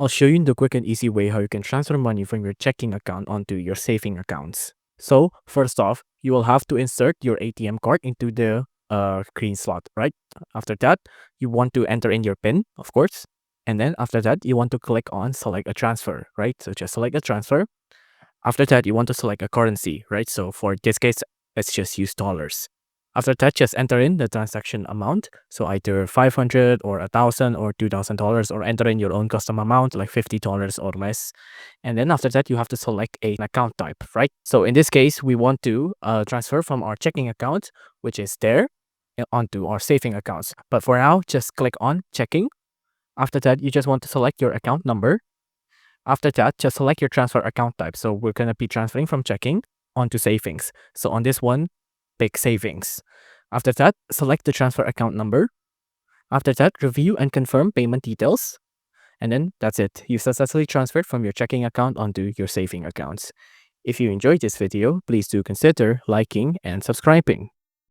I'll show you the quick and easy way how you can transfer money from your checking account onto your saving accounts. So first off, you will have to insert your ATM card into the green slot, right? After that, you want to enter in your PIN, of course. And then after that, you want to click on select a transfer, right? So just select a transfer. After that, you want to select a currency, right? So for this case, let's just use dollars. After that, just enter in the transaction amount. So either 500 or 1,000 or $2,000, or enter in your own custom amount like $50 or less. And then after that, you have to select an account type, right? So in this case, we want to transfer from our checking account, which is there, onto our saving accounts. But for now, just click on checking. After that, you just want to select your account number. After that, just select your transfer account type. So we're going to be transferring from checking onto savings. So on this one, pick savings. After that, select the transfer account number. After that, review and confirm payment details. And then that's it. You've successfully transferred from your checking account onto your saving accounts. If you enjoyed this video, please do consider liking and subscribing.